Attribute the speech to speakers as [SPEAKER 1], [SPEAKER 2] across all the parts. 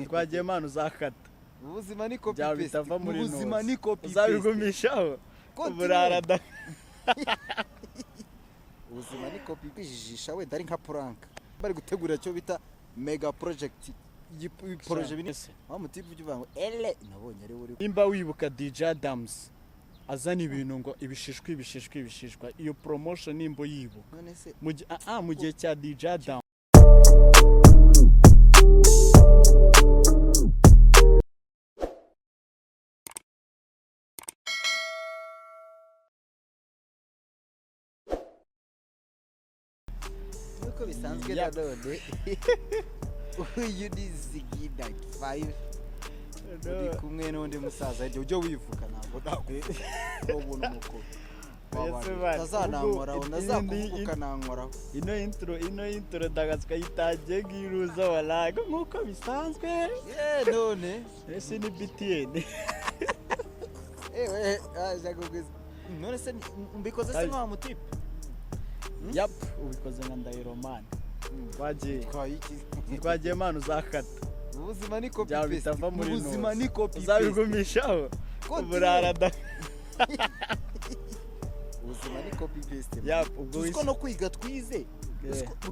[SPEAKER 1] twagiye manu uzakata
[SPEAKER 2] ubuzima ni copy
[SPEAKER 1] byaba
[SPEAKER 2] paste
[SPEAKER 1] bitava muri
[SPEAKER 2] ubuzima ni copy paste
[SPEAKER 1] uzabigumishaho uburara
[SPEAKER 2] ubuzima ni copy kwijijisha wenda ari nka prank bari gutegura cyo bita mega project projet binese wa mutivu uvuga ngo ele nabonye ari uri
[SPEAKER 1] nimba wibuka DJ Adams azana ibintu ngo ibishishwa iyo promotion nimbo yibo mu gihe cya DJ Adams
[SPEAKER 2] uko bisanzwe nanone uyu ni Ziggy 95 uri kumwe n'undi musaza ujye wivuka ntabwo ndakubona umukuru tazanankora unazakuvuka nankoraho
[SPEAKER 1] ino intro dagatswe yitangiye ngiruza walaga nkuko bisanzwe
[SPEAKER 2] none
[SPEAKER 1] ese ni BTN
[SPEAKER 2] aje kugeza none se mbikoze se nka mutipe
[SPEAKER 1] yap ubikoze nka Ndahiromani twagiye manu uzakata
[SPEAKER 2] ubuzima ni copy
[SPEAKER 1] byaba
[SPEAKER 2] paste
[SPEAKER 1] bitava muri
[SPEAKER 2] ubuzima ni copy paste
[SPEAKER 1] uzabigumishaho uburara
[SPEAKER 2] ubuzima ni copy paste
[SPEAKER 1] yap ubwo
[SPEAKER 2] uko no kwiga twize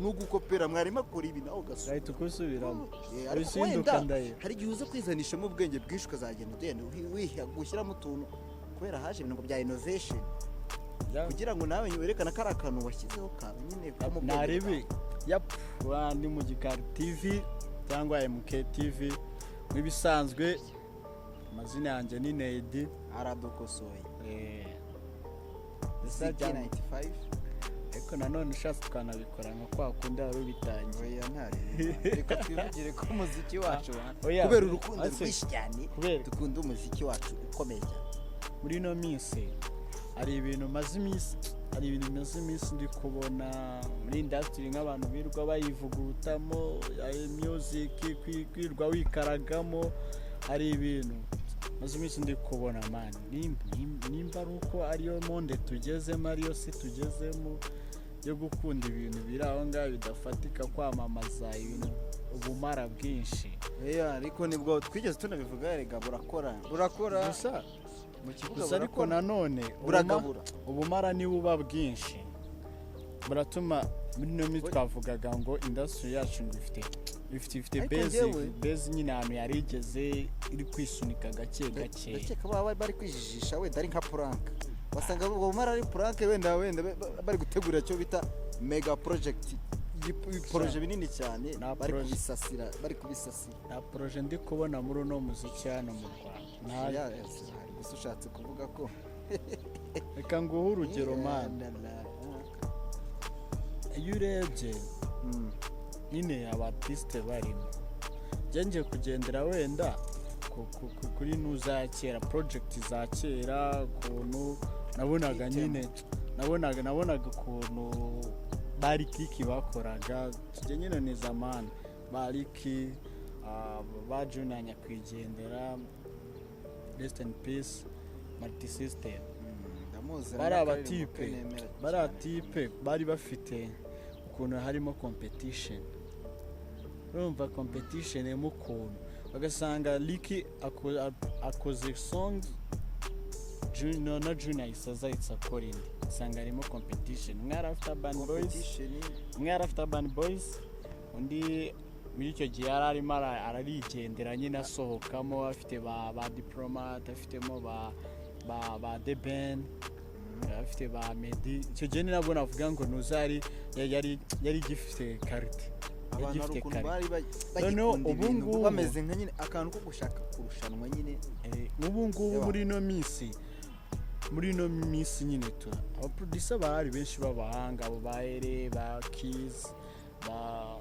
[SPEAKER 2] no gukopera mwarimu akora ibi naho gasura
[SPEAKER 1] right ukusubiramo
[SPEAKER 2] wenda hari gihe uza kwizanishamo ubwenge bwinshi ukazagenda ugenda gushyiramo utuntu kubera haje ibintu bya innovation kugira ngo nawe werekana ko ari akantu washyizeho kawe nyine
[SPEAKER 1] naribi yap wandi mu Gikari TV cyangwa MK TV nk'ibisanzwe amazina yanjye ni Nedi
[SPEAKER 2] aradokosoye
[SPEAKER 1] Ziggy 95 ariko nanone ushatse tukanabikora nka kwa kundi wari ubitangiye
[SPEAKER 2] oya ntari reka twivugire ko umuziki wacu kubera urukundo rwinshi cyane dukunda umuziki wacu ukomeye cyane
[SPEAKER 1] muri no minsi hari ibintu maze iminsi ndi kubona muri industry nk'abantu birwa bayivugutamo music kwirwa wikaragamo hari ibintu maze iminsi ndi kubona man nimba ruko ariyo monde tugezemo ariyo si tugezemo yo gukunda ibintu biraho ngaho bidafatika kwamamaza ibintu ubumara bwinshi
[SPEAKER 2] ariko nibwo twigeze tunabivuga erega burakora
[SPEAKER 1] gusa gusa ariko nanone ubumara ni buba bwinshi buratuma muri no mitwe twavugaga ngo industry yacu ifite base nyine ahantu yarigeze iri kwisunika gake
[SPEAKER 2] baba bari kwijijisha wenda ari nka prank wasanga ubumara ari prank wenda bari gutegura cyo bita mega project projet binini cyane bari kubisasira
[SPEAKER 1] na projet ndi kubona muri no muziki hano mu Rwanda
[SPEAKER 2] gusa ushatse kuvuga ko
[SPEAKER 1] reka nguhe urugero man iyo urebye nyine abartiste barimo ngiye kugendera wenda kuri nuza kera project za kera kuntu nabonaga nyine nabonaga kuntu bari kiki bakoraga kijye nyine ni zamani bariki bajuna nyakwigendera rest in peace multi system bari abatipe bari bafite ukuntu harimo competition urumva competition mu kuntu bagasanga Liki akoze song Junior isaza itsakora indi usanga harimo competition mwara after band boys undi muri icyo gihe arimo ararigendera nyine asohokamo afite ba Diplomat afitemo ba The Ben afite ba Meddy icyo gihe nabwo navuga ngo nuzari yari gifite karite
[SPEAKER 2] none ubu ngubu bameze nka nyine akantu ko gushaka kurushanwa nyine
[SPEAKER 1] ubu ngubu muri no minsi nyine tu aba producer bari benshi b'abahanga abo ba Ere ba Keys ba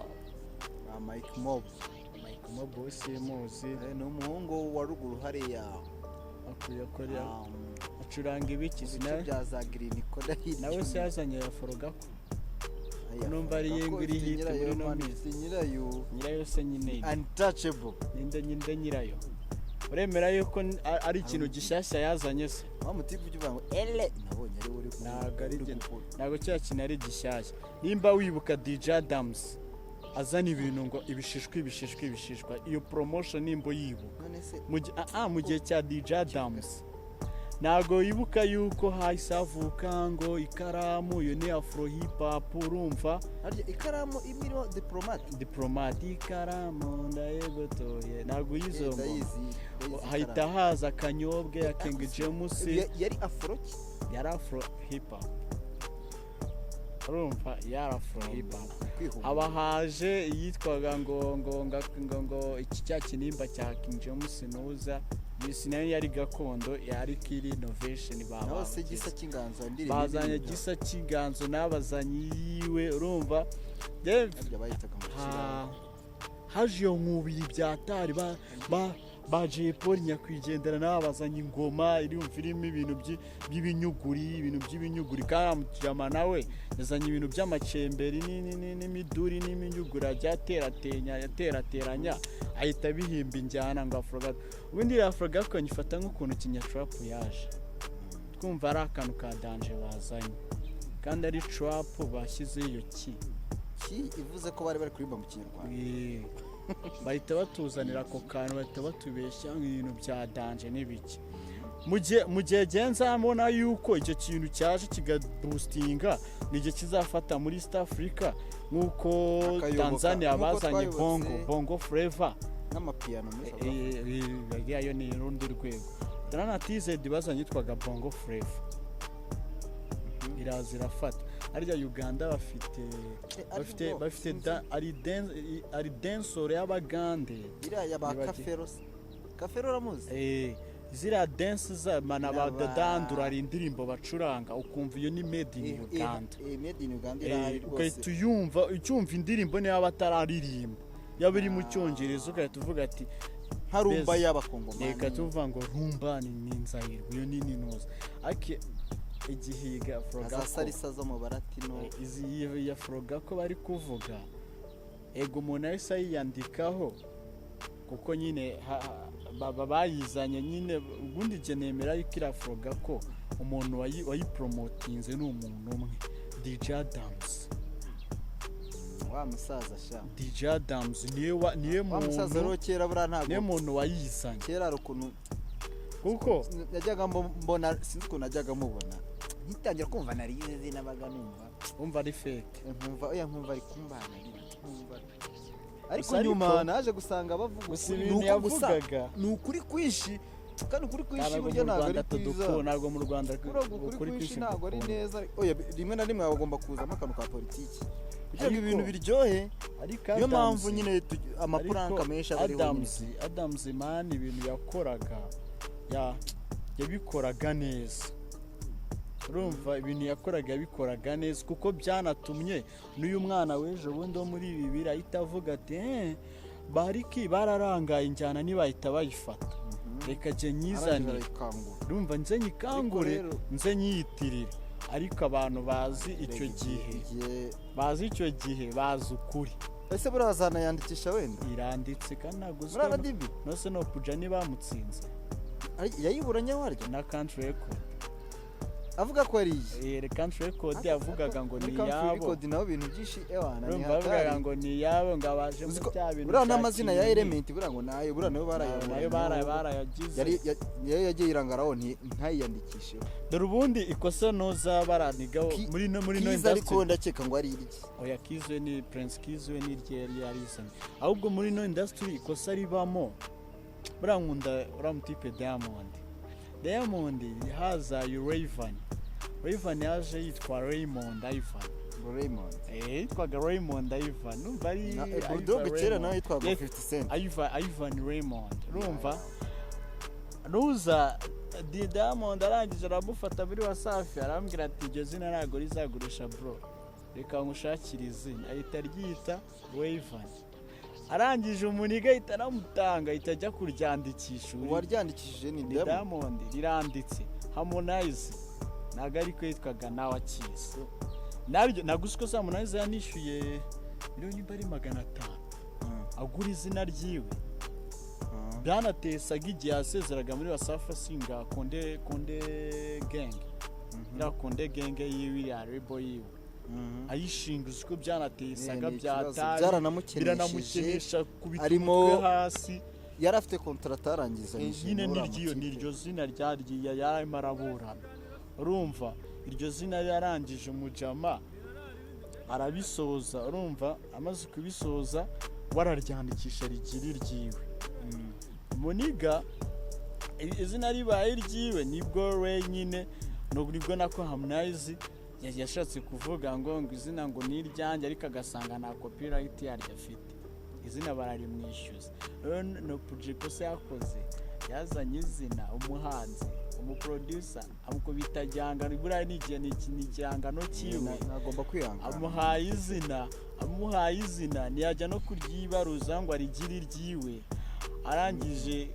[SPEAKER 2] Mike Mob
[SPEAKER 1] bose muzi
[SPEAKER 2] ni umuhungu wa ruguru hariya
[SPEAKER 1] akwiye acuranga ibiki
[SPEAKER 2] bya za Green Code
[SPEAKER 1] nawe se yazanye ya Forogako numva ari yenguri hit muri no minsi nyirayo se nyine
[SPEAKER 2] untouchable
[SPEAKER 1] ninde nyirayo uremera yuko ari ikintu gishyashya yazanye se
[SPEAKER 2] wa mutivu uvuga ngo ele nabonye ari uri
[SPEAKER 1] ntago cya kintu ari gishyashya nimba wibuka DJ Adams azana ibintu ngo ibishishwa iyo promotion nimbo yibuka mu gihe cya DJ Adams ntago yibuka yuko hahise havuka ngo ikaramu iyo ni afro hip hop urumva
[SPEAKER 2] ikaramu imiriho
[SPEAKER 1] diplomate ikaramu ndayegotoye ntago yizombo hahita haza akanyobwe ya King James
[SPEAKER 2] yari afro
[SPEAKER 1] hip hop urumva yari afro hip hop haba haje yitwaga ngo iki cya kinimba cya King James nuza nayo yari gakondo yari kiri innovation
[SPEAKER 2] naho gisa cy'inganzo
[SPEAKER 1] bazanye gisa cy'inganzo nabazanye yiwe urumva haje yo nkubiri byatari ba Jay Paul nyakwigendera nabazanye ingoma irimo ibintu by'ibinyuguri karamutjama nawe yazanye ibintu by'amacemberi n'imiduri n'iminyugura yaterateranya ahita bihimba injyana ngo Afrogato ubundi Afrogato nyifata nk'ukuntu kinyatrap yaje twumva ari akantu ka danger bazanye kandi ari trap bashyize iyo
[SPEAKER 2] ivuze ko bari kuririmba mu Kinyarwanda
[SPEAKER 1] bahita batuzanira ako kantu bahita batubeshya nk'ibintu bya danger n'ibiki mu gihe genza mbona yuko icyo kintu cyaje kigaboostinga n'igihe kizafata muri East Africa nk'uko Tanzania bazanye bongo flavor
[SPEAKER 2] n'amapiano
[SPEAKER 1] yayo ni urundi rwego Dana TZ bazanye yitwaga bongo flavor irafata arya Uganda bafite ari dancehall y'abagande
[SPEAKER 2] iriya ba Kafero ramuzi
[SPEAKER 1] zira dance za mana badadandura ari indirimbo bacuranga ukumva iyo ni made in Uganda
[SPEAKER 2] made in Uganda irahari rwose
[SPEAKER 1] ukahita ucyumva indirimbo niyo batararirimba yaba iri mu cyongereza ugahita uvuga ati
[SPEAKER 2] harumba y'abakongomani
[SPEAKER 1] reka tuvuga ngo rumba ni inzayirwa iyo ni ninoza ake igihiga Afrogato
[SPEAKER 2] salisa zo mu baratino
[SPEAKER 1] izi ya Afrogato bari kuvuga ego umuntu ahise yiyandikaho kuko nyine bayizanye nyine ubundi je nemera yuko iri Afrogato umuntu wayipromotinze ni umuntu umwe DJ Adams
[SPEAKER 2] wa musaza sha
[SPEAKER 1] DJ Adams niye muntu
[SPEAKER 2] musaza ro kera bura ntago
[SPEAKER 1] niye muntu wayizanye
[SPEAKER 2] kera rukuntu
[SPEAKER 1] kuko
[SPEAKER 2] najyaga mbona sinzi ko najyaga mubona ngitangira kumva narize nabaga numva
[SPEAKER 1] ari fake
[SPEAKER 2] nkumva ari kumbana ariko nyuma naje gusanga bavuga
[SPEAKER 1] ibintu yavugaga
[SPEAKER 2] ni ukuri kwishi kandi ukuri kwishi burya ntabwo ari kwiza
[SPEAKER 1] ntabwo mu Rwanda
[SPEAKER 2] ukuri kwishi ntabwo ari neza rimwe na rimwe bagomba kuzamo akantu ka politiki kugira ngo ibintu biryohe niyo mpamvu nyine amapuranka menshi
[SPEAKER 1] Adams man ibintu yakoraga yabikoraga neza urumva ibintu yabikoraga neza kuko byanatumye n'uyu mwana w'ejo bundi wo muri ibi birahita avuga ati bariki bararangaye injyana ntibahita bayifata reka je nyizane urumva nze nyikangure nze nyiyitirire ariko abantu bazi icyo gihe bazi ukuri
[SPEAKER 2] ese burazana yandikisha wenda
[SPEAKER 1] iranditse kandi naguzwe nose no puja ni bamutsinze
[SPEAKER 2] yayiburanye waryo
[SPEAKER 1] na country record
[SPEAKER 2] avuga ko ari
[SPEAKER 1] country record yavugaga ngo ni yabo
[SPEAKER 2] record naho bintu byinshi ewana
[SPEAKER 1] ni bavugaga ngo ni yabo ngabaje mu cya bintu
[SPEAKER 2] bura n'amazina ya element bura ngo nayo bura nayo
[SPEAKER 1] barayagize
[SPEAKER 2] yari yagiye irangaraho ntayiyandikishe
[SPEAKER 1] dore ubundi ikosa noza baranigaho muri no
[SPEAKER 2] industry ariko ndakeka ngo ari iki
[SPEAKER 1] oya Kizwe ni Prince Kizwe ni ryeri yarisanye ahubwo muri no industry ikosa ribamo bura nkunda uramutipe Diamond haza Rayvan yaje yitwa Raymond yitwaga Raymond Ivan numva ari
[SPEAKER 2] Bulldog kera nawe yitwaga 50 Cent
[SPEAKER 1] Ivan Raymond urumva nuza Diamond arangije aramufata muri Wasafi arambwira ati iryo zina ntago rizagurisha bro reka ngushakire izina ahita ryita Rayvan arangije umuniga itaramutanga itajya kuryandikisha
[SPEAKER 2] waryandikishije ni
[SPEAKER 1] Diamond riranditse Harmonize naga ariko yitwaga nawa Kiss nabyo nagushiko Harmonize yanishuye miliyoni bari 500 agura izina ryiwe byanatesaga igihe yasezeraga muri Wasafi singa Konde gang ira Konde gang yiwe ya Rebo yiwe ayishinga uko byanateye isaga
[SPEAKER 2] ni ikibazo.
[SPEAKER 1] byataye
[SPEAKER 2] Byaranamukenesheje,
[SPEAKER 1] kubita
[SPEAKER 2] arimo-
[SPEAKER 1] umutwe hasi
[SPEAKER 2] yari afite kontara atarangiza
[SPEAKER 1] nyine niryo zina ryaryo yarimo araburana urumva iryo zina yarangije umujama arabisoza urumva amaze kubisoza wararyandikisha rigira iryiwe muniga izina ribaye iryiwe nibwo wenyine nibwo nako Harmonize yashatse kuvuga ngo izina ngo ni iryanjye ariko agasanga nta copyright yaryo afite izina bararimwishyuza no project se yakoze yazanye izina umuhanzi umuproducer amukubita gihangano buriya ni igihangano cyiwe
[SPEAKER 2] nagomba kwihangana
[SPEAKER 1] amuhaye izina ntiyajya no kuryibaruza ngo arigire iryiwe arangije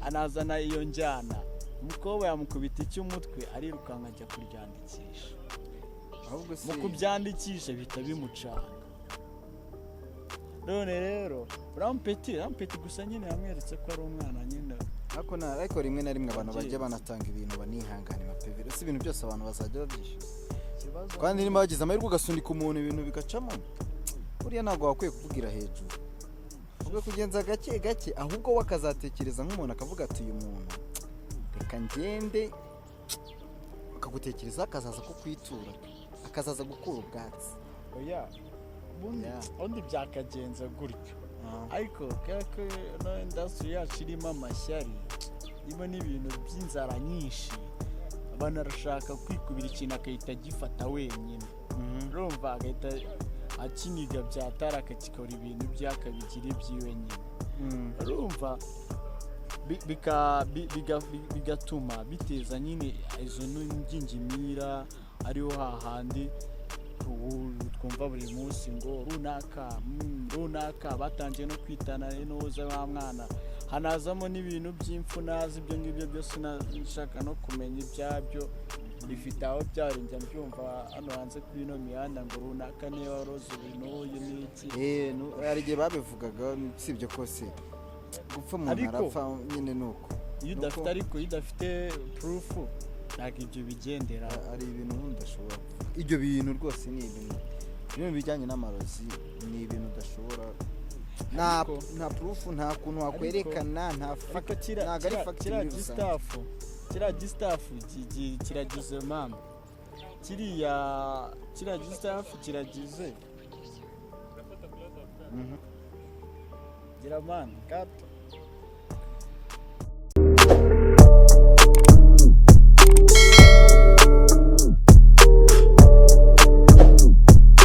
[SPEAKER 1] anazana iyo njyana umukobwa yamukubita icy'umutwe arirukanka ajya kuryandikisha mu kubyandikisha bihita bimucanga none rero rampeti gusa nyine yamweretse ko ari umwana nyine
[SPEAKER 2] ariko rimwe na rimwe abantu bajya banatanga ibintu banihangana mapevero si ibintu byose abantu bazajya babyishyuza kandi niba bagize amahirwe ugasunika umuntu ibintu bigacamo buriya ntabwo wakwiye kuvugira hejuru ubwo kugenza gake gake ahubwo wakazatekereza nk'umuntu akavuga ati uyu muntu reka ngende akagutekereza akazaza ko kwitura akazaza gukura ubwatsi
[SPEAKER 1] oya ubundi byakagenza gutyo ariko kako no industry yacu irimo amashyari irimo n'ibintu by'inzara nyinshi abantu arashaka kwikubira ikintu akahita agifata wenyine urumva agahita akiniga byatara akakikora ibintu byakabigira iby'iwe nyine urumva bigatuma biteza nyine izo ngingimira ariho hahandi twumva buri munsi ngo runaka batangiye no kwitana n'uza wa mwana hanazamo n'ibintu by'imfunazi ibyo ngibyo byose nashaka no kumenya ibyabyo bifite aho byarinjya mbyumva hano hanze kuri ino mihanda ngo runaka niyo waroze ibintu uyu n'iki
[SPEAKER 2] hari igihe babivugaga si ibyo kose gupfa umuntu arapfa nyine nuko
[SPEAKER 1] iyo udafite proof ntabwo ibyo bigendera
[SPEAKER 2] ari ibintu udashobora ibyo bintu rwose ni ibintu bijyanye n'amarozi ni ibintu udashobora nta proof nta kuntu wakwerekana nta fact ntabwo ari fact
[SPEAKER 1] kiriya gistafu kiragize mama kiriya gistafu kiragize gira mani gato